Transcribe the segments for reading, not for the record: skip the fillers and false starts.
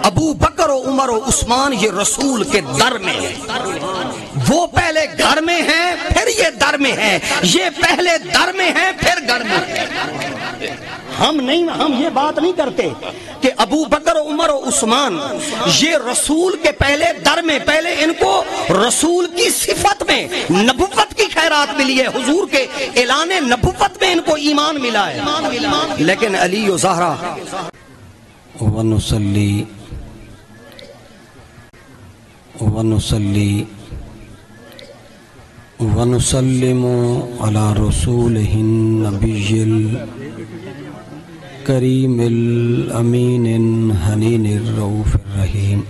ابو بکر و عمر و عثمان یہ رسول کے در میں ہے، وہ پہلے گھر میں ہیں پھر یہ در میں ہیں، یہ پہلے در میں ہیں پھر گھر میں ہیں۔ ہم یہ بات نہیں کرتے کہ ابو بکر و عمر و عثمان یہ رسول کے پہلے در میں، پہلے ان کو رسول کی صفت میں نبوت کی خیرات ملی ہے، حضور کے اعلان نبوت میں ان کو ایمان ملا ہے۔ لیکن علی و زہرا ونصلی ونسلم علی رسولہ النبی الکریم الامین الحنین الرؤوف الرحیم،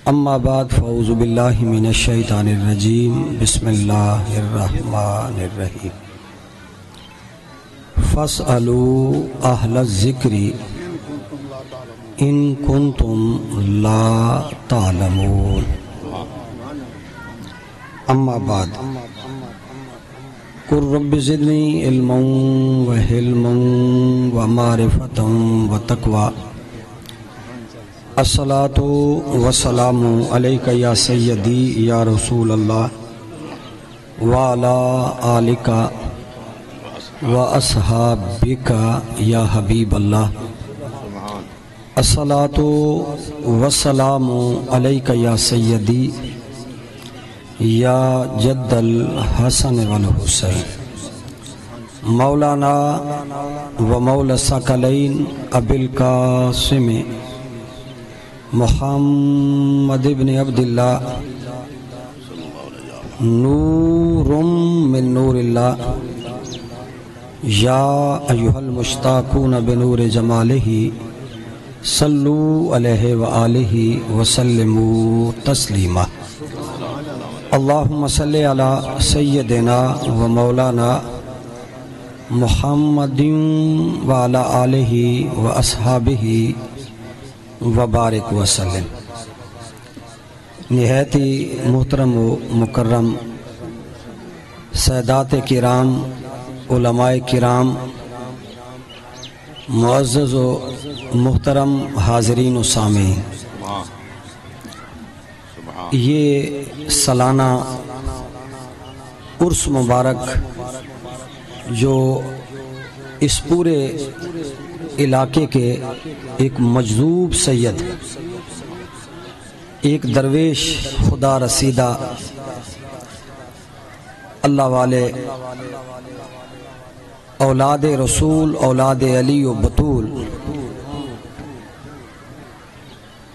اما بعد فاعوذ باللہ من الشیطان الرجیم، بسم اللہ الرحمن الرحیم۔ فاسألوا اہل الذکر ان کنتم لا تعلمون۔ اما بعد قل رب زدنی علما وحلما ومعرفتا وتقوی۔ الصلاۃ والسلام علیک یا سیدی یا رسول اللہ وعلی آلک واصحابک یا حبیب اللہ۔ الصلاۃ والسلام علیک یا سیدی یا جد الحسن والحسین، مولانا و مولا الثقلین ابی القاسم محمد ابن عبد اللہ، نور من نور اللہ، یا ایہا المشتاقون بنور جمالہ صلو علیہ وآلہ وسلموا تسلیما۔ اللہم صلی علی سیدنا و مولانا محمد وعلی آلہ و اصحابہ وبارک وسلم۔ نہایت ہی محترم و مکرم سادات کرام، علماء کرام، معزز و محترم حاضرین و سامعین، یہ سالانہ عرس مبارک جو اس پورے علاقے کے ایک مجذوب سید، ایک درویش خدا رسیدہ اللہ والے، اولاد رسول، اولاد علی و بطول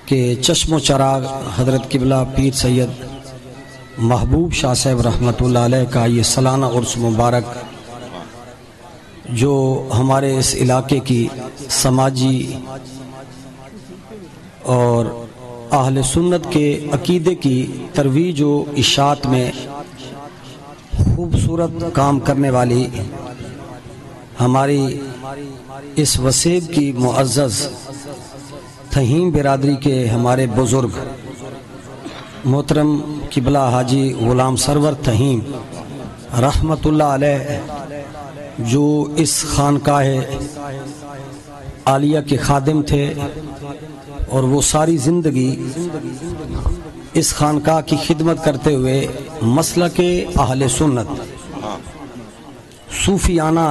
کہ چشم و چراغ حضرت قبلہ پیر سید محبوب شاہ صاحب رحمۃ اللہ علیہ کا یہ سالانہ عرس مبارک جو ہمارے اس علاقے کی سماجی اور اہل سنت کے عقیدے کی ترویج و اشاعت میں خوبصورت کام کرنے والی ہماری اس وسیب کی معزز تھہیم برادری کے ہمارے بزرگ محترم قبلہ حاجی غلام سرور تھہیم رحمت اللہ علیہ، جو اس خانقاہ عالیہ کے خادم تھے اور وہ ساری زندگی اس خانقاہ کی خدمت کرتے ہوئے مسلک اہل سنت، صوفیانہ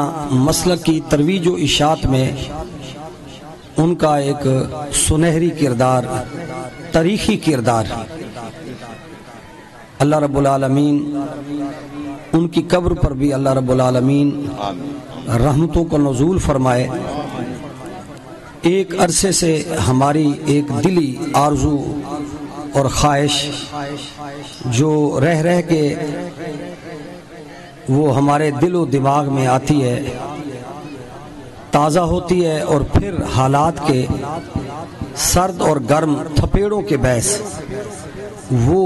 مسلک کی ترویج و اشاعت میں ان کا ایک سنہری کردار، تاریخی کردار، اللہ رب العالمین ان کی قبر پر بھی اللہ رب العالمین رحمتوں کا نزول فرمائے۔ ایک عرصے سے ہماری ایک دلی آرزو اور خواہش جو رہ کے وہ ہمارے دل و دماغ میں آتی ہے، تازہ ہوتی ہے، اور پھر حالات کے سرد اور گرم تھپیڑوں کے باعث وہ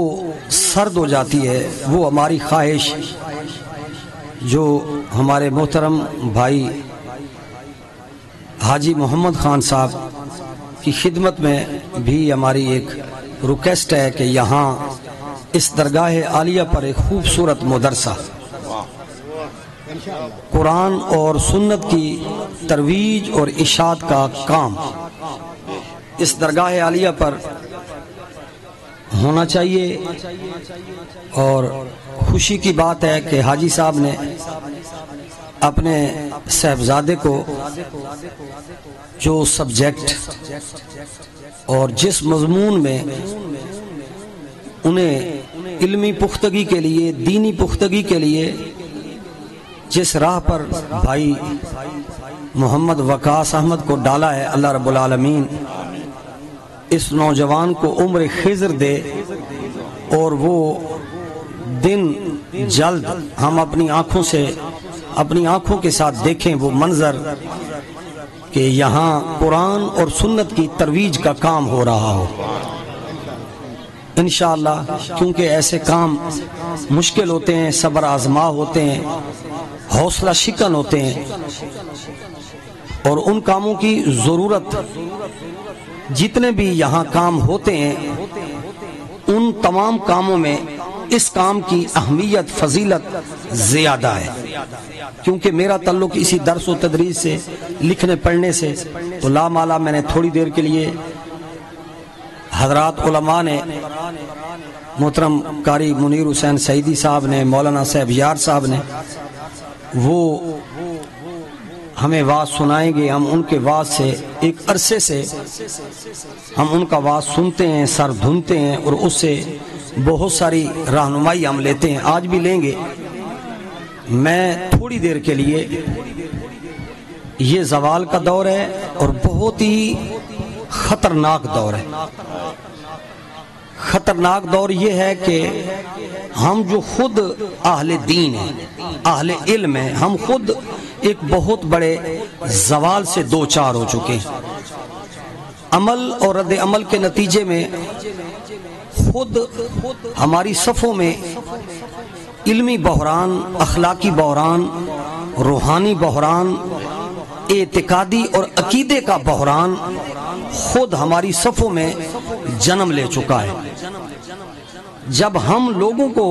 سرد ہو جاتی ہے۔ وہ ہماری خواہش جو ہمارے محترم بھائی حاجی محمد خان صاحب کی خدمت میں بھی ہماری ایک ریکویسٹ ہے کہ یہاں اس درگاہ عالیہ پر ایک خوبصورت مدرسہ، قرآن اور سنت کی ترویج اور اشاعت کا کام اس درگاہ عالیہ پر ہونا چاہیے، اور خوشی کی بات ہے کہ حاجی صاحب نے اپنے صاحبزادے کو جو سبجیکٹ اور جس مضمون میں انہیں علمی پختگی کے لیے، دینی پختگی کے لیے جس راہ پر بھائی محمد وقاص احمد کو ڈالا ہے، اللہ رب العالمین اس نوجوان کو عمر خضر دے، اور وہ دن جلد ہم اپنی آنکھوں کے ساتھ دیکھیں وہ منظر کہ یہاں قرآن اور سنت کی ترویج کا کام ہو رہا ہو انشاءاللہ، کیونکہ ایسے کام مشکل ہوتے ہیں، صبر آزما ہوتے ہیں، حوصلہ شکن ہوتے ہیں، اور ان کاموں کی ضرورت، جتنے بھی یہاں کام ہوتے ہیں ان تمام کاموں میں اس کام کی اہمیت فضیلت زیادہ ہے، کیونکہ میرا تعلق اسی درس و تدریس سے، لکھنے پڑھنے سے، تو لا مالا میں نے تھوڑی دیر کے لیے حضرات علماء نے، محترم قاری منیر حسین سعیدی صاحب نے، مولانا صاحب یار صاحب نے، وہ ہمیں واز سنائیں گے، ہم ان کے واز سے ایک عرصے سے ہم ان کا واز سنتے ہیں، سر دھنتے ہیں، اور اس سے بہت ساری رہنمائی ہم لیتے ہیں، آج بھی لیں گے۔ میں تھوڑی دیر کے لیے، یہ زوال کا دور ہے اور بہت ہی خطرناک دور ہے۔ خطرناک دور یہ ہے کہ ہم جو خود اہل دین ہیں، اہل علم ہیں، ہم خود ایک بہت بڑے زوال سے دو چار ہو چکے ہیں۔ عمل اور رد عمل کے نتیجے میں خود ہماری صفوں میں علمی بحران، اخلاقی بحران، روحانی بحران، اعتقادی اور عقیدے کا بحران خود ہماری صفوں میں جنم لے چکا ہے۔ جب ہم لوگوں کو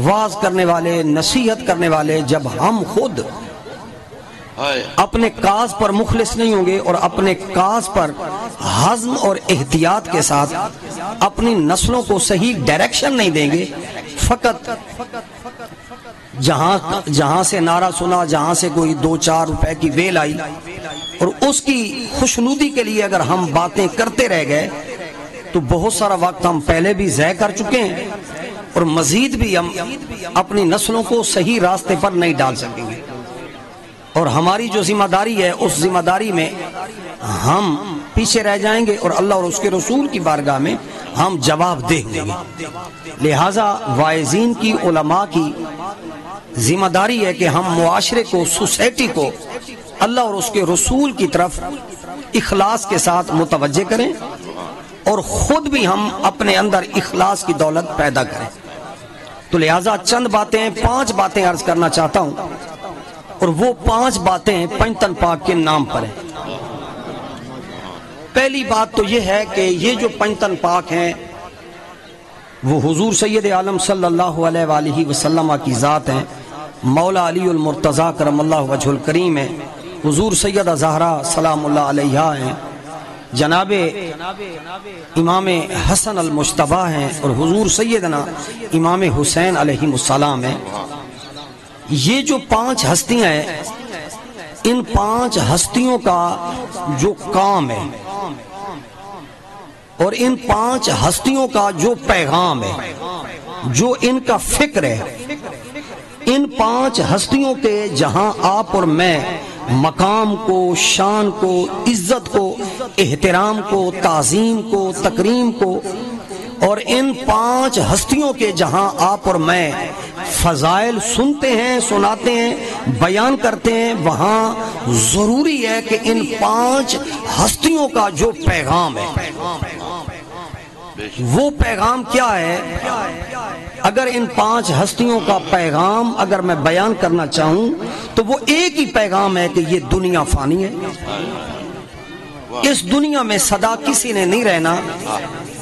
واعظ کرنے والے، نصیحت کرنے والے، جب ہم خود اپنے کاز پر مخلص نہیں ہوں گے اور اپنے کاز پر حزم اور احتیاط کے ساتھ اپنی نسلوں کو صحیح ڈائریکشن نہیں دیں گے، فقط جہاں سے نعرہ سنا، جہاں سے کوئی 2-4 روپے کی ویل آئی اور اس کی خوشنودی کے لیے اگر ہم باتیں کرتے رہ گئے تو بہت سارا وقت ہم پہلے بھی ضائع کر چکے ہیں، اور مزید بھی ہم اپنی نسلوں کو صحیح راستے پر نہیں ڈال سکیں گے۔ اور ہماری جو ذمہ داری ہے، اس ذمہ داری میں ہم پیچھے رہ جائیں گے، اور اللہ اور اس کے رسول کی بارگاہ میں ہم جواب دیں گے۔ لہٰذا واعظین کی، علماء کی ذمہ داری ہے کہ ہم معاشرے کو، سوسائٹی کو اللہ اور اس کے رسول کی طرف اخلاص کے ساتھ متوجہ کریں، اور خود بھی ہم اپنے اندر اخلاص کی دولت پیدا کریں۔ تو لہٰذا چند باتیں، 5 باتیں عرض کرنا چاہتا ہوں، اور وہ 5 باتیں پنجتن پاک کے نام پر ہیں۔ پہلی بات تو یہ ہے کہ یہ جو پنجتن پاک ہیں وہ حضور سید عالم صلی اللہ علیہ وآلہ وسلم کی ذات ہیں، مولا علی المرتضی کرم اللہ وجہ الکریم ہیں، حضور سیدہ زہرا سلام اللہ علیہا ہیں، جناب امام حسن المجتبی ہیں، اور حضور سیدنا امام حسین علیہ السلام ہیں۔ یہ جو 5 ہستیاں ہیں، ان 5 ہستیوں کا جو کام ہے اور ان 5 ہستیوں کا جو پیغام ہے، جو ان کا فکر ہے، ان 5 ہستیوں کے جہاں آپ اور میں مقام کو، شان کو، عزت کو، احترام کو، تعظیم کو، تکریم کو، اور ان 5 ہستیوں کے جہاں آپ اور میں فضائل سنتے ہیں، سناتے ہیں، بیان کرتے ہیں، وہاں ضروری ہے کہ ان 5 ہستیوں کا جو پیغام ہے، وہ پیغام کیا ہے۔ اگر ان 5 ہستیوں کا پیغام اگر میں بیان کرنا چاہوں تو وہ ایک ہی پیغام ہے کہ یہ دنیا فانی ہے، اس دنیا میں سدا کسی نے نہیں رہنا،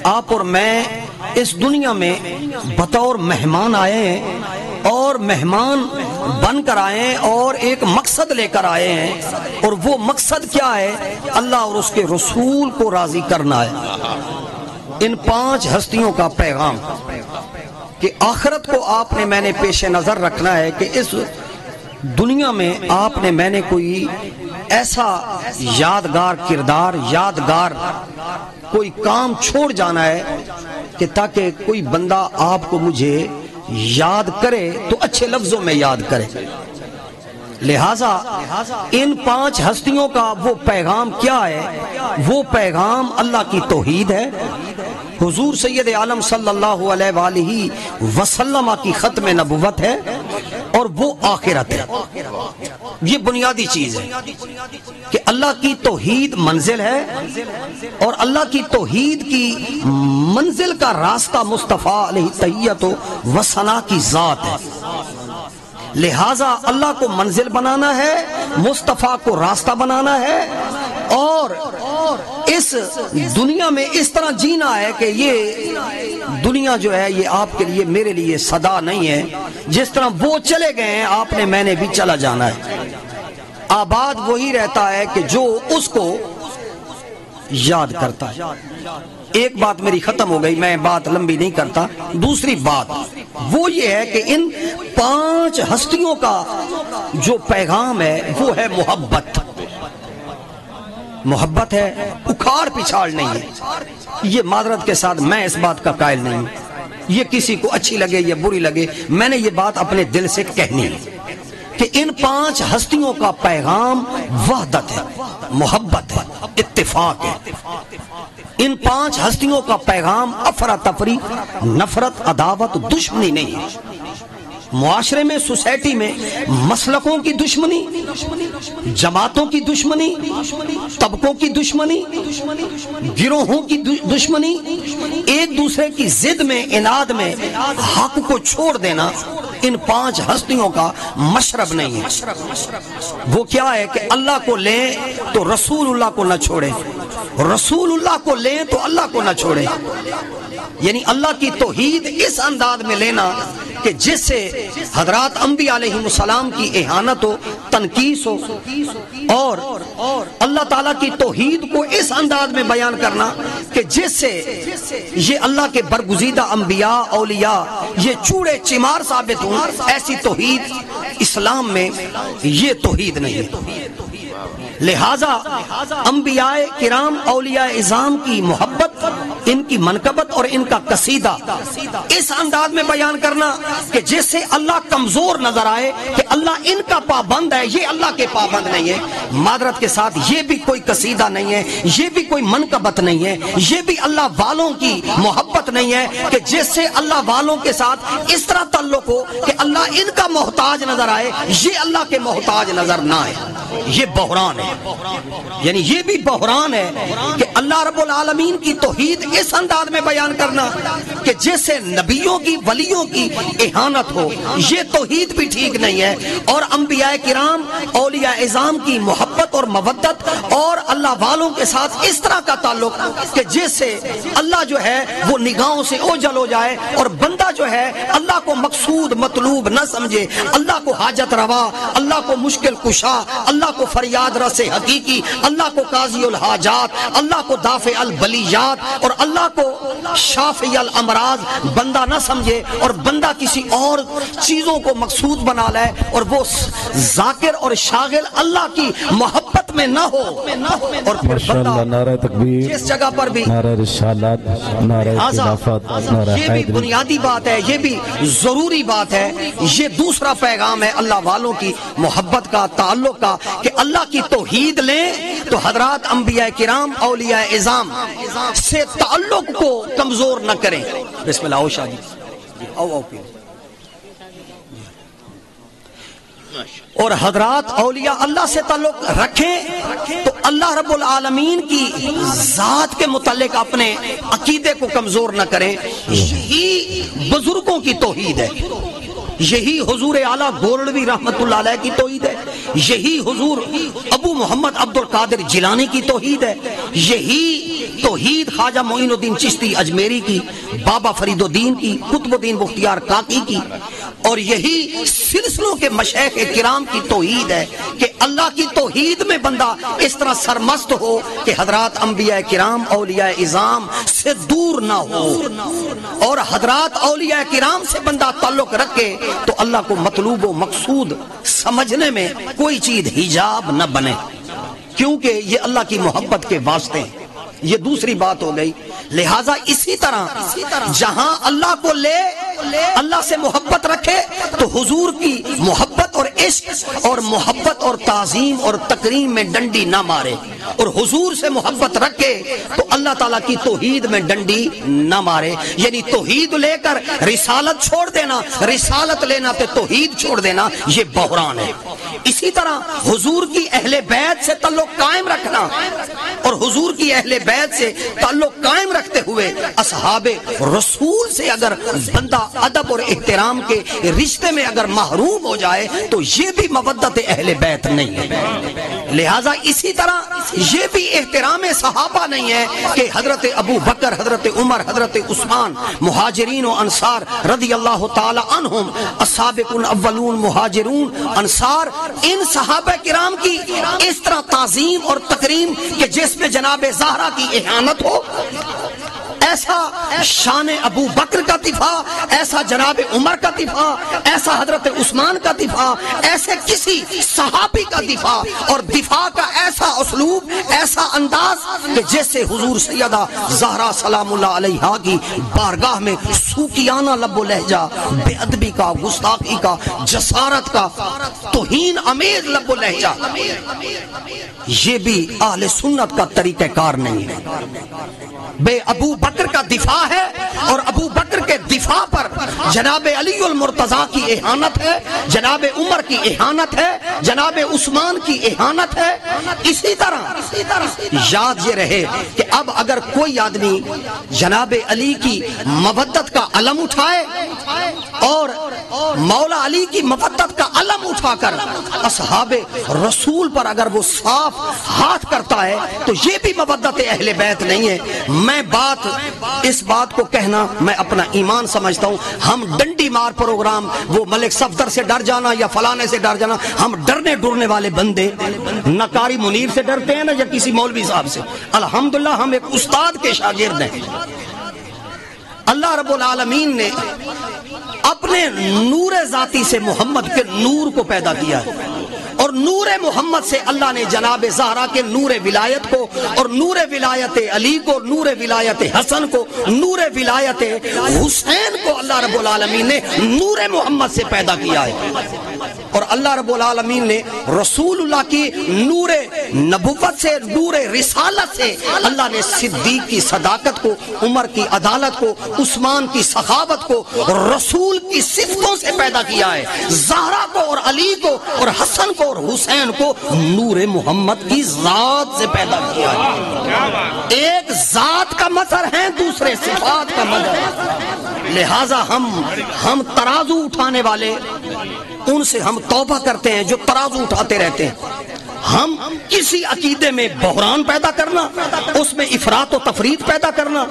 آپ اور میں اس دنیا میں بطور مہمان آئے ہیں، اور مہمان بن کر آئے ہیں اور ایک مقصد لے کر آئے ہیں، اور وہ مقصد کیا ہے؟ اللہ اور اس کے رسول کو راضی کرنا ہے۔ ان 5 ہستیوں کا پیغام کہ آخرت کو آپ نے میں نے پیش نظر رکھنا ہے کہ اس دنیا میں آپ نے میں نے کوئی ایسا یادگار کردار، یادگار کوئی کام چھوڑ جانا ہے کہ تاکہ کوئی بندہ آپ کو مجھے یاد کرے تو اچھے لفظوں میں یاد کرے۔ لہذا ان 5 ہستیوں کا وہ پیغام کیا ہے؟ وہ پیغام اللہ کی توحید ہے، حضور سید عالم صلی اللہ علیہ وآلہ وسلم کی ختم نبوت ہے، اور وہ آخرت ہے۔ یہ بنیادی چیز ہے کہ اللہ کی توحید منزل ہے، اور اللہ کی توحید کی منزل کا راستہ مصطفیٰ علیہ تحیت و ثنا کی ذات ہے۔ لہذا اللہ کو منزل بنانا ہے، مصطفیٰ کو راستہ بنانا ہے، اور اس دنیا میں اس طرح جینا ہے کہ یہ دنیا جو ہے یہ آپ کے لیے میرے لیے صدا نہیں ہے، جس طرح وہ چلے گئے ہیں آپ نے میں نے بھی چلا جانا ہے۔ آباد وہی رہتا ہے کہ جو اس کو یاد کرتا ہے۔ ایک بات میری ختم ہو گئی، میں بات لمبی نہیں کرتا۔ دوسری بات وہ یہ ہے کہ ان 5 ہستیوں کا جو پیغام ہے وہ ہے محبت۔ محبت ہے، اکھاڑ پچھاڑ نہیں ہے۔ یہ معذرت کے ساتھ میں اس بات کا قائل نہیں ہوں، یہ کسی کو اچھی لگے یا بری لگے، میں نے یہ بات اپنے دل سے کہنی ہے کہ ان 5 ہستیوں کا پیغام وحدت ہے، محبت ہے، اتفاق ہے۔ ان 5 ہستیوں کا پیغام افراتفری، نفرت، عداوت، دشمنی نہیں ہے۔ معاشرے میں، سوسائٹی میں مسلکوں کی دشمنی، جماعتوں کی دشمنی، طبقوں کی دشمنی، گروہوں کی دشمنی، ایک دوسرے کی ضد میں، اناد میں حق کو چھوڑ دینا ان 5 ہستیوں کا مشرب نہیں ہے۔ وہ کیا ہے کہ اللہ کو لیں تو رسول اللہ کو نہ چھوڑیں، رسول اللہ کو لیں تو اللہ کو نہ چھوڑیں، یعنی اللہ کی توحید اس انداز میں لینا کہ جس سے حضرات انبیاء علیہ السلام کی اہانت ہو، تنقیص ہو، اور اللہ تعالیٰ کی توحید کو اس انداز میں بیان کرنا کہ جس سے یہ اللہ کے برگزیدہ انبیاء، اولیاء یہ چوڑے چمار ثابت ہوں۔ ایسی توحید اسلام میں یہ توحید نہیں ہے۔ لہذا انبیاء کرام، اولیاء اعظام کی محبت، ان کی منقبت اور ان کا قصیدہ اس انداز میں بیان کرنا کہ جس سے اللہ کمزور نظر آئے کہ اللہ ان کا پابند ہے، یہ اللہ کے پابند نہیں ہے۔ معذرت کے ساتھ یہ بھی کوئی قصیدہ نہیں ہے، یہ بھی کوئی منقبت نہیں ہے، یہ بھی اللہ والوں کی محبت نہیں ہے کہ جس سے اللہ والوں کے ساتھ اس طرح تعلق ہو کہ اللہ ان کا محتاج نظر آئے، یہ اللہ کے محتاج نظر نہ آئے۔ یہ بحران ہے، یعنی یہ بھی بحران ہے کہ اللہ رب العالمین کی توحید اس انداز میں بیان کرنا کہ جس سے نبیوں کی، ولیوں کی اہانت ہو، یہ توحید بھی ٹھیک نہیں ہے۔ اور انبیاء کرام، اولیاء اعظام کی محبت اور مودت اور اللہ والوں کے ساتھ اس طرح کا تعلق کہ جس سے اللہ جو ہے وہ نگاہوں سے اوجھل ہو جائے، اور بندہ جو ہے اللہ کو مقصود مطلوب نہ سمجھے، اللہ کو حاجت روا، اللہ کو مشکل کشا، اللہ کو فریاد رس حقیقی، اللہ کو قاضی الحاجات، اللہ کو دافع البلیات، اور اللہ کو شافی الامراض بندہ نہ سمجھے، اور بندہ کسی اور چیزوں کو مقصود بنا لے، اور وہ ذاکر اور شاغل اللہ کی محبت میں نہ ہو، اور پھر بندہ نعرہ تکبیر، جس جگہ پر بھی نعرہ رسالت، نعرہ خلافت، نعرہ یہ بھی حیدری، بنیادی بات ہے، یہ بھی ضروری بات ہے۔ یہ دوسرا پیغام ہے اللہ والوں کی محبت کا، تعلق کا، کہ اللہ کی توحید لیں تو حضرات انبیاء کرام، اولیاء اعظام سے تعلق کو کمزور نہ کریں۔ بسم اللہ، شاہ جی آؤ پھر۔ اور حضرات اولیاء اللہ سے تعلق رکھیں تو اللہ رب العالمین کی ذات کے متعلق اپنے عقیدے کو کمزور نہ کریں۔ یہی بزرگوں کی توحید ہے، یہی حضور اعلیٰ گولڑوی رحمت اللہ علیہ کی توحید ہے، یہی حضور ابو محمد عبد القادر جیلانی کی توحید ہے، یہی توحید خواجہ معین الدین چشتی اجمیری کی، بابا فرید الدین کی، قطب الدین بختیار کاکی کی، اور یہی سلسلوں کے مشائخ کرام کی توحید ہے کہ اللہ کی توحید میں بندہ اس طرح سرمست ہو کہ حضرات انبیاء کرام اولیاء اعظام سے دور نہ ہو، اور حضرات اولیاء کرام سے بندہ تعلق رکھے تو اللہ کو مطلوب و مقصود سمجھنے میں کوئی چیز حجاب نہ بنے، کیونکہ یہ اللہ کی محبت کے واسطے ہیں۔ یہ دوسری بات ہو گئی۔ لہٰذا اسی طرح جہاں اللہ کو لے، اللہ سے محبت رکھے تو حضور کی محبت اور عشق اور محبت اور تعظیم اور تکریم میں ڈنڈی نہ مارے، اور حضور سے محبت رکھے تو اللہ تعالیٰ کی توحید میں ڈنڈی نہ مارے، یعنی توحید لے کر رسالت چھوڑ دینا، رسالت لینا پہ توحید چھوڑ دینا، یہ بحران ہے۔ اسی طرح حضور کی اہل بیت سے تعلق قائم رکھنا، اور حضور کی اہل بیت سے تعلق قائم رکھتے ہوئے اصحاب رسول سے اگر بندہ ادب اور احترام کے رشتے میں اگر محروم ہو جائے تو یہ بھی مودت اہل بیت نہیں ہے۔ لہٰذا اسی طرح یہ بھی احترام صحابہ نہیں ہے کہ حضرت ابو بکر، حضرت عمر، حضرت عثمان، مہاجرین و انصار رضی اللہ تعالی عنہم، السابقون الاولون مہاجرون انصار، ان صحابہ کرام کی اس طرح تعظیم اور تکریم کہ جس میں جناب زہرا کی اہانت ہو، ایسا شان ابو بکر کا دفاع، ایسا جناب عمر کا دفاع، ایسا حضرت عثمان کا دفاع، ایسے کسی صحابی کا دفاع، اور دفاع کا ایسا اسلوب، ایسا انداز کہ جیسے حضور سیدہ زہرا سلام اللہ علیہا کی بارگاہ میں سوکیانہ لب و لہجہ، بے ادبی کا، گستاخی کا، جسارت کا، توہین امیز لب و لہجہ، یہ بھی اہل سنت کا طریقہ کار نہیں ہے۔ بے ابو بکر کا دفاع ہے، اور ابو بکر کے دفاع پر جناب علی المرتضیٰ کی اہانت ہے، جناب عمر کی اہانت ہے، جناب عثمان کی اہانت ہے۔ اسی طرح یاد یہ رہے کہ اب اگر کوئی آدمی جناب علی کی مودت کا علم اٹھائے اور مولا علی کی مودت کا علم اٹھا کر اصحاب رسول پر اگر وہ صاف ہاتھ کرتا ہے تو یہ بھی مودت اہل بیت نہیں ہے۔ میں اس بات کو کہنا میں اپنا ایمان سمجھتا ہوں۔ ہم ڈنڈی مار پروگرام، وہ ملک صفدر سے ڈر جانا یا فلانے سے ڈر جانا، ہم ڈرنے ڈرنے والے بندے نہ قاری منیر سے ڈرتے ہیں نہ یا کسی مولوی صاحب سے۔ الحمدللہ ہم ایک استاد کے شاگرد ہیں۔ اللہ رب العالمین نے اپنے نور ذاتی سے محمد کے نور کو پیدا کیا ہے، اور نور محمد سے اللہ نے جناب زہرا کے نور ولایت کو، اور نور ولایت علی کو، نور ولایت حسن کو، نور ولایت حسین کو اللہ رب العالمین نے نور محمد سے پیدا کیا ہے۔ اور اللہ رب العالمین نے رسول اللہ کی نور نبوت سے، نور رسالت سے اللہ نے صدیق کی صداقت کو، عمر کی عدالت کو، عثمان کی سخاوت کو، رسول کی صفتوں سے پیدا کیا ہے۔ زہرا کو اور علی کو اور حسن کو اور حسین کو نور محمد کی ذات سے پیدا کیا ہے۔ ایک ذات کا مظہر ہے، دوسرے صفات کا مظہر۔ لہٰذا ہم ترازو اٹھانے والے ان سے ہم توبہ کرتے ہیں جو ترازو اٹھاتے رہتے ہیں۔ ہم کسی عقیدے میں بحران پیدا کرنا، اس میں افراط و تفریط پیدا کرنا،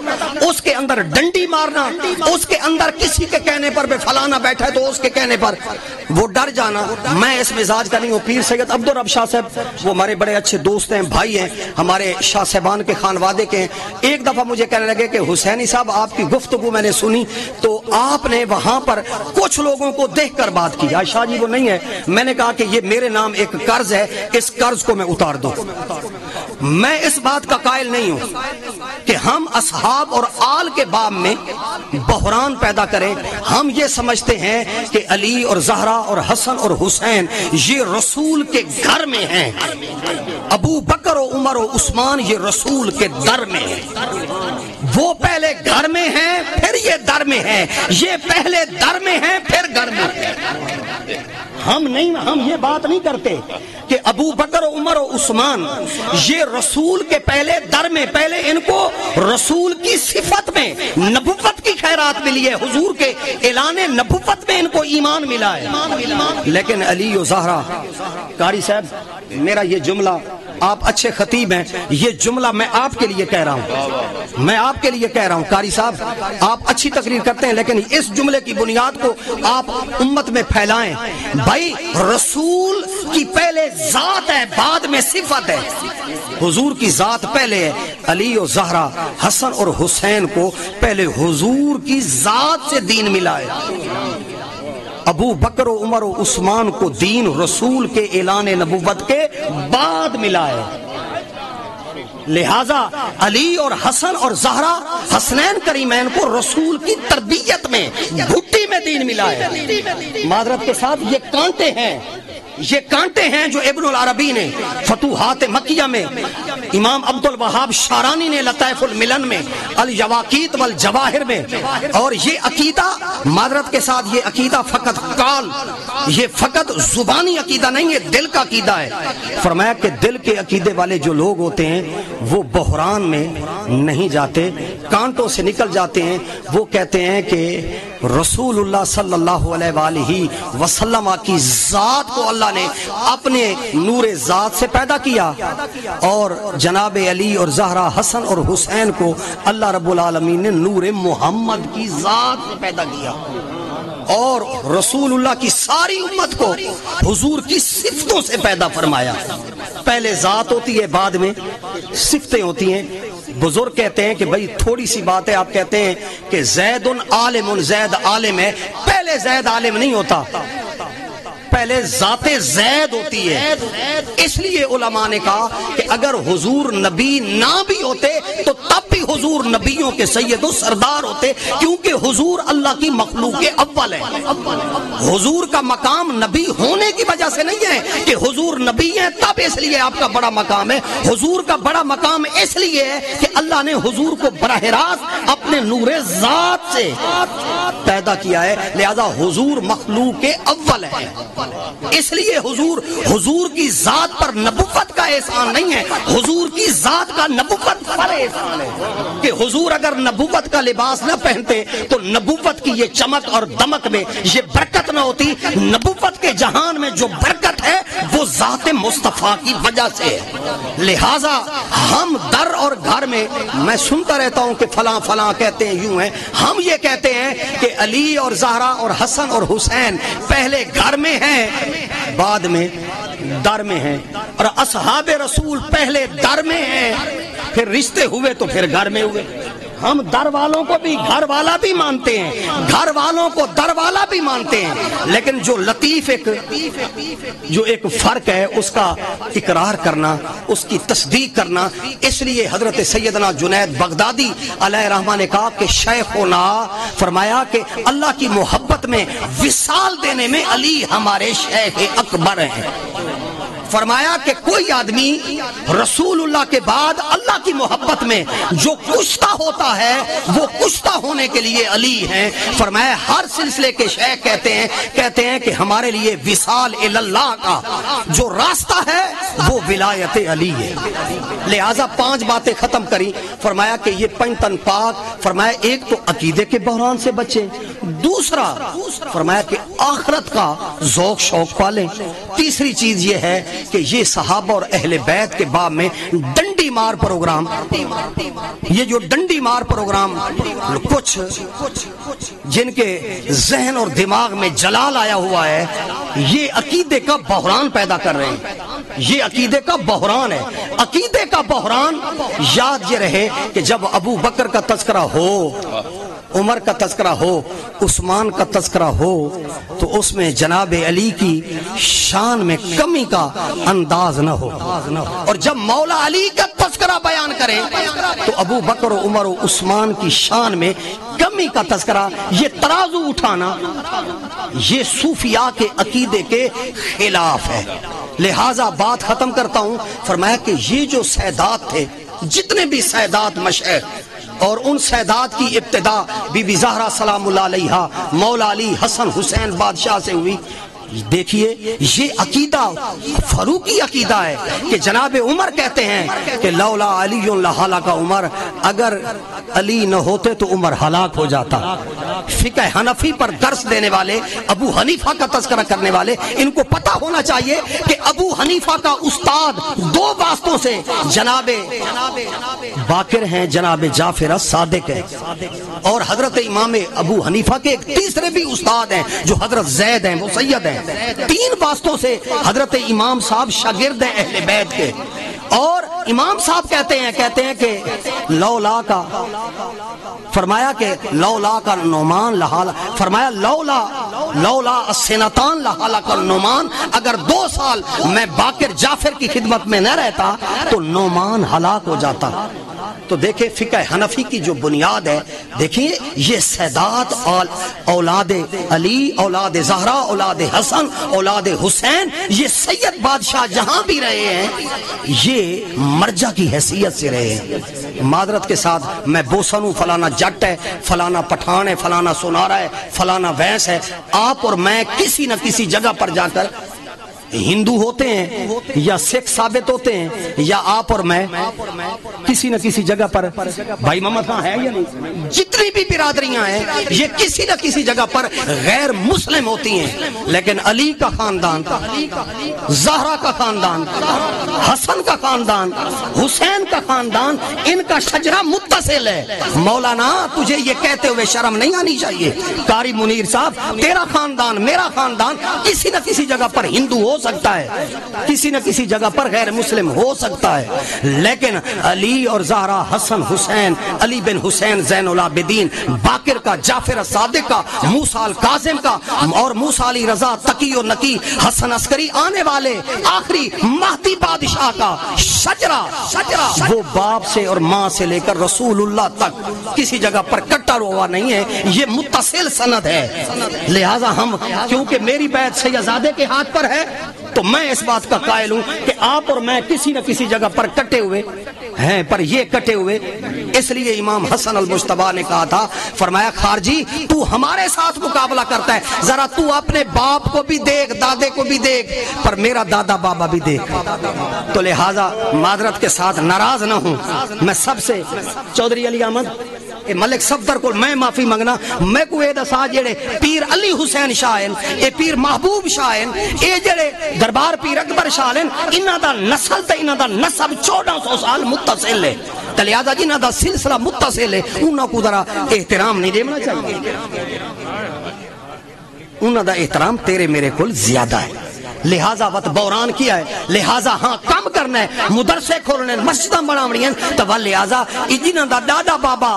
اس کے اندر ڈنڈی مارنا، اس کے اندر کسی کے کہنے پر بے فلانا بیٹھا ہے تو اس کے کہنے پر وہ ڈر جانا، میں اس مزاج کا نہیں ہوں۔ پیر سید عبدالرب شاہ صاحب وہ ہمارے بڑے اچھے دوست ہیں، بھائی ہیں، ہمارے شاہ صاحبان کے خانوادے کے ہیں۔ ایک دفعہ مجھے کہنے لگے کہ حسینی صاحب آپ کی گفتگو میں نے سنی تو آپ نے وہاں پر کچھ لوگوں کو دیکھ کر بات کی۔ شاہ جی وہ نہیں ہے، میں نے کہا کہ یہ میرے نام ایک قرض ہے، اس قرض کو میں اتار دوں۔ میں اس بات کا قائل نہیں ہوں کہ ہم اصحاب اور آل کے باب میں بحران پیدا کریں۔ ہم یہ سمجھتے ہیں کہ علی اور زہرا اور حسن اور حسین یہ رسول کے گھر میں ہیں، ابو بکر و عمر و عثمان یہ رسول کے در میں ہیں۔ وہ پہلے گھر میں ہیں پھر یہ در میں ہیں، یہ پہلے در میں ہیں پھر گھر میں ہیں۔ ہم یہ بات نہیں کرتے کہ ابو بکر و عمر و عثمان یہ رسول کے پہلے در میں، پہلے ان کو رسول کی صفت میں نبوت کی خیرات ملی ہے، حضور کے اعلان نبوت میں ان کو ایمان ملا ہے۔ لیکن علی و زہرا، قاری صاحب میرا یہ جملہ آپ اچھے خطیب ہیں، یہ جملہ میں آپ کے لیے کہہ رہا ہوں، میں آپ کے لیے کہہ رہا ہوں قاری صاحب، آپ اچھی تقریر کرتے ہیں لیکن اس جملے کی بنیاد کو آپ امت میں پھیلائیں۔ بھائی رسول کی پہلے ذات ہے، بعد میں صفت ہے۔ حضور کی ذات پہلے ہے، علی و زہرا حسن اور حسین کو پہلے حضور کی ذات سے دین ملا ہے۔ ابو بکر و عمر و عثمان کو دین رسول کے اعلان نبوت کے بعد ملا ہے۔ لہذا علی اور حسن اور زہرا حسنین کریمین کو رسول کی تربیت میں گھٹی میں دین ملا ہے۔ معذرت کے ساتھ یہ کانٹے ہیں، یہ کانٹے ہیں جو ابن العربی نے فتوحات مکیہ میں، امام عبد الوہاب شارانی نے لطائف الملن میں، الیواقیت والجواہر میں، اور یہ عقیدہ معذرت کے ساتھ یہ عقیدہ فقط قال، یہ فقط زبانی عقیدہ نہیں ہے، دل کا عقیدہ ہے۔ فرمایا کہ دل کے عقیدے والے جو لوگ ہوتے ہیں وہ بحران میں نہیں جاتے، کانٹوں سے نکل جاتے ہیں۔ وہ کہتے ہیں کہ رسول اللہ صلی اللہ علیہ وآلہ وسلم کی ذات کو اللہ نے اپنے نور ذات سے پیدا کیا، اور جناب علی اور زہرا حسن اور حسین کو اللہ رب العالمین نے نور محمد کی ذات سے پیدا کیا، اور رسول اللہ کی ساری امت کو حضور کی صفتوں سے پیدا فرمایا۔ پہلے ذات ہوتی ہے، بعد میں صفتیں ہوتی ہیں۔ بزرگ کہتے ہیں کہ بھئی تھوڑی سی بات ہے، آپ کہتے ہیں کہ زید عالم، زید عالم ہے، پہلے زید عالم نہیں ہوتا، پہلے ذات زید ہوتی ہے۔ اس لیے علماء نے کہا کہ اگر حضور نبی نہ بھی ہوتے تو تب بھی حضور نبیوں کے سید و سردار ہوتے، کیونکہ حضور اللہ کی مخلوق اول ہے۔ حضور کا مقام نبی ہونے کی وجہ سے نہیں ہے کہ حضور نبی ہیں تب اس لیے آپ کا بڑا مقام ہے، حضور کا بڑا مقام اس لیے ہے کہ اللہ نے حضور کو براہ راست اپنے نور ذات سے پیدا کیا ہے، لہذا حضور مخلوق اول ہے۔ اس لیے حضور کی ذات پر نبوت کا احسان نہیں ہے، حضور کی ذات کا نبوت پر احسان ہے کہ حضور اگر نبوت کا لباس نہ پہنتے تو نبوت کی یہ چمک اور دمک میں یہ برکت نہ ہوتی۔ نبوت کے جہان میں جو برکت ہے وہ ذات مصطفیٰ کی وجہ سے ہے۔ لہٰذا ہم در اور گھر میں، میں سنتا رہتا ہوں کہ فلاں فلاں کہتے ہیں، یوں ہیں، ہم یہ کہتے ہیں کہ علی اور زہرا اور حسن اور حسین پہلے گھر میں ہیں، بعد میں در میں ہیں، اور اصحاب رسول پہلے در میں ہیں، پھر رشتے ہوئے تو پھر گھر میں ہوئے۔ ہم در والوں کو بھی گھر والا بھی مانتے ہیں، گھر والوں کو در والا بھی مانتے ہیں، لیکن جو لطیف جو ایک فرق ہے اس کا اقرار کرنا، اس کی تصدیق کرنا۔ اس لیے حضرت سیدنا جنید بغدادی علیہ رحمہ نے کہا کہ شیخنا فرمایا کہ اللہ کی محبت میں وصال دینے میں علی ہمارے شیخ اکبر ہیں۔ فرمایا کہ کوئی آدمی رسول اللہ کے بعد اللہ کی محبت میں جو کشتہ ہوتا ہے وہ کشتہ ہونے کے لیے علی ہیں۔ فرمایا ہر سلسلے کے شیخ کہتے ہیں کہ ہمارے لیے وصال اللہ کا جو راستہ ہے وہ ولایت علی ہے۔ لہٰذا 5 باتیں ختم کری، فرمایا کہ یہ 5 تن پاک، فرمایا ایک تو عقیدے کے بحران سے بچیں، دوسرا فرمایا کہ آخرت کا ذوق شوق پالیں، تیسری چیز یہ ہے کہ یہ صحابہ اور اہل بیت کے باب میں ڈنڈی مار پروگرام، یہ جو ڈنڈی مار پروگرام کچھ جن کے ذہن اور دماغ میں جلال آیا ہوا ہے، یہ عقیدے کا بحران پیدا کر رہے ہیں۔ یہ عقیدے کا بحران ہے۔ عقیدے کا بحران یاد یہ رہے کہ جب ابو بکر کا تذکرہ ہو، عمر کا تذکرہ ہو، عثمان کا تذکرہ ہو، تو اس میں جناب علی کی شان میں کمی کا انداز نہ ہو، اور جب مولا علی کا تذکرہ بیان کریں تو ابو بکر و عمر و عثمان کی شان میں کمی کا تذکرہ، یہ ترازو اٹھانا، یہ صوفیاء کے عقیدے کے خلاف ہے۔ لہٰذا بات ختم کرتا ہوں، فرمایا کہ یہ جو سادات تھے، جتنے بھی سادات مشائخ، اور ان سادات کی ابتدا بی بی زہرا سلام اللہ علیہا، مولا علی حسن حسین بادشاہ سے ہوئی، دیکھیے یہ عقیدہ فاروقی عقیدہ ہے کہ جناب عمر کہتے ہیں کہ لولا علی لہلک عمر، اگر علی نہ ہوتے تو عمر ہلاک ہو جاتا۔ فقہ حنفی پر درس دینے والے، ابو حنیفہ کا تذکرہ کرنے والے، ان کو پتہ ہونا چاہیے کہ ابو حنیفہ کا استاد دو واسطوں سے جناب باقر ہیں، جناب جعفر الصادق ہیں، اور حضرت امام ابو حنیفہ کے ایک تیسرے بھی استاد ہیں جو حضرت زید ہیں، وہ سید ہیں۔ تین واسطوں سے حضرت امام صاحب شاگرد ہیں اہل بیت کے، اور امام صاحب کہتے ہیں کہ لولا کا، فرمایا کہ لولا کا نعمان لہالا، فرمایا لولا السنتان لہلک النعمان، اگر 2 سال میں باقر جعفر کی خدمت میں نہ رہتا تو نعمان ہلاک ہو جاتا۔ تو دیکھیں فقہ حنفی کی جو بنیاد ہے، دیکھیے یہ سادات اولاد علی، اولاد زہرا، اولاد حسن، اولاد حسین، یہ سید بادشاہ جہاں بھی رہے ہیں یہ مرجع کی حیثیت سے رہے ہیں۔ معذرت کے ساتھ میں بوسن ہوں، فلانا جٹ ہے، فلانا پٹھان ہے، فلانا سونارا ہے، فلانا وینس ہے، آپ اور میں کسی نہ کسی جگہ پر جا کر ہندو ہوتے ہیں یا سکھ ثابت ہوتے ہیں، یا آپ اور میں کسی نہ کسی جگہ پر، بھائی محمد خان ہے یا نہیں، جتنی بھی برادریاں ہیں یہ کسی نہ کسی جگہ پر غیر مسلم ہوتی ہیں، لیکن علی کا خاندان، زہرا کا خاندان، حسن کا خاندان، حسین کا خاندان، ان کا شجرہ متصل ہے۔ مولانا تجھے یہ کہتے ہوئے شرم نہیں آنی چاہیے، قاری منیر صاحب، تیرا خاندان، میرا خاندان کسی نہ کسی جگہ پر ہندو ہو سکتا ہے، کسی نہ کسی جگہ پر غیر مسلم ہو سکتا ہے، لیکن علی اور زہرا، حسن حسین، علی بن حسین زین العابدین باقر کا، جعفر الصادق کا، موسیٰ الکاظم کا، اور موسیٰ علی رضا تقی و نقی، حسن عسکری، آنے والے آخری مہدی بادشاہ کا شجرہ، وہ باپ سے اور ماں سے لے کر رسول اللہ تک کسی جگہ پر کٹا ہوا نہیں ہے، یہ متصل سند ہے۔ لہٰذا ہم، کیونکہ میری بیعت سیدزادے کے ہاتھ پر ہے تو میں اس بات کا قائل ہوں کہ آپ اور میں کسی نہ کسی جگہ پر کٹے ہوئے ہیں، پر یہ کٹے ہوئے اس لیے امام حسن المجتبی نے کہا تھا، فرمایا خارجی تو ہمارے ساتھ مقابلہ کرتا ہے، ذرا تو اپنے باپ کو بھی دیکھ، دادے کو بھی دیکھ، پر میرا دادا بابا بھی دیکھ۔ تو لہٰذا معذرت کے ساتھ ناراض نہ ہوں، میں سب سے چودھری علی احمد ملک صفدر کو میں معافی منگنا، میں کو اے دسا جڑے پیر علی حسین شاہ ہیں، اے پیر محبوب شاہ ہیں، اے جڑے دربار پیر اکبر شاہ ہیں، انہاں دا نسل تے انہاں دا نسب 1400 سال متصل ہے، تے لہذا جنہاں دا سلسلہ متصل ہے انہاں کو ذرا احترام نہیں دینا چاہیے، انہاں دا احترام تیرے میرے کول زیادہ ہے، لہذا وقت بوران کیا ہے، لہذا ہاں کم کرنا ہے، مدرسے کھولنے، مسجداں بناونی ہیں، تو لہذا جنہاں دا دادا بابا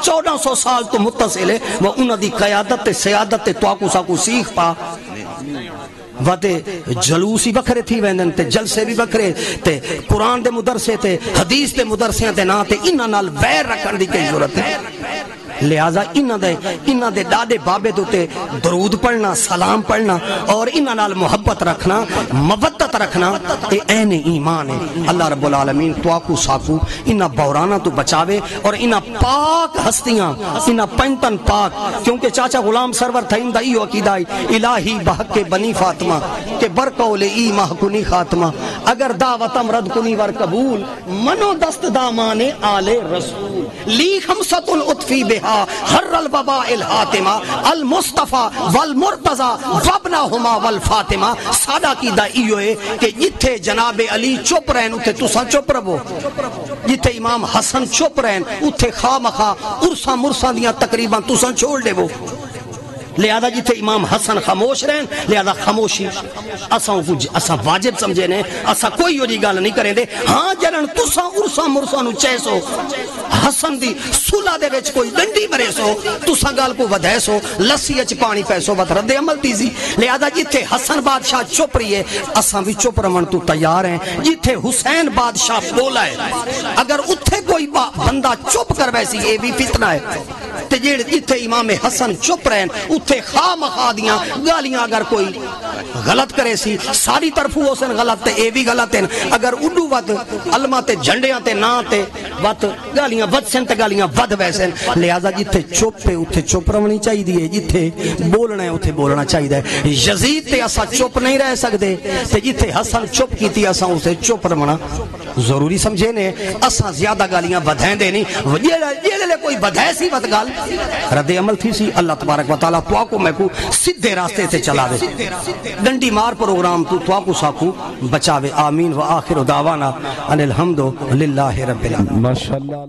1400 سال تو متصل ہے، وہ انہاں دی قیادت تے سیادت تے تو ساکو سیکھ پا، وتے جلوس ہی بکھرے تھی ویندن تے جلسے بھی بکھرے تے قرآن دے مدرسے تے حدیث دے مدرسے تے نا تے انہاں نال ویر رکھن دی کی ضرورت ہے۔ لہذا انہاں دے ڈاڈے بابے دوتے درود پڑھنا، سلام پڑھنا اور انہاں نال محبت رکھنا، مودت رکھنا اے عین ایمان ہے۔ اللہ رب العالمین تو آکو ساکو انہاں بورانا تو بچاوے، اور انہاں پاک ہستیاں، انہاں پنتن پاک، کیونکہ چاچا غلام سرور تھا اندہ ایو عقیدہ الہی بحق بنی فاطمہ کہ برقول ای ماہ کنی خاتمہ، اگر دعوتم رد کنی ور قبول، منو دست دامان آل رسول، لی خمسۃ العطفی بہا حر الوباء الحاتمہ المصطفیٰ والمرتضی وابنہما والفاطمہ۔ سادہ کی دا ایو ہے کہ جتھے جناب علی چپ رہن اتھے تساں چپ رہو، جتھے امام حسن چپ رہن اتھے خواہ مخواہ عرصہ مرصہ دیاں تقریباً تساں چھوڑ دے وہ، لہذا جتھے امام حسن خاموش رہن لہذا خاموشی اساں واجب سمجھے نے، اساں کوئی ہوئی گل نہیں کریں دے، ہاں جلن تساں عرصہ مرصہ نو چیسو، حسن دی صلح دے وچ کوئی ڈنڈی مرے سو، تساں گل کو ودھے سو، لسی اچ پانی پیسو ود رد عمل تیزی، لہذا جتھے حسن بادشاہ چپ رہی ہے اساں بھی چپ رہن تو تیار ہیں، جتھے حسین بادشاہ بولا ہے اگر اتھے کوئی بندہ چپ کر ویسی یہ بھی فتنہ ہے۔ تے جیڑے جتھے امام حسن چپ رہن اتھے خواہ مخواہ دیاں گالیاں اگر کوئی غلط کرے سی ساری طرفوں ہو سن غلط تے اے بھی غلط ہیں اگر اڈو ود علمہ تے جھنڈیاں تے نا تے وقت گالیاں ود سن تے گالیاں ود ویسن لہذا جتھے چپ پہ اتھے چپ رہنی چاہیے دیئے جتھے بولنا ہے اتھے بولنا چاہیے یزید تے اسا چپ نہیں رہ سکتے تے جتھے حسن چپ کی تھی اسا اسے چپ رہنا ضروری سمجھے نے اسا زیادہ گالیاں بدھائیں دے نہیں یہ لے کوئی بدھائے سی بد گال رد عمل تھی سی اللہ تبارک و تعالیٰ تو کو میں کو سدھے راستے تے چلا دے ڈنڈی مار پروگرام تو کو ساکو بچاوے آمین و آخر دعوانا ان الحمد للہ رب العالمین ماشاءاللہ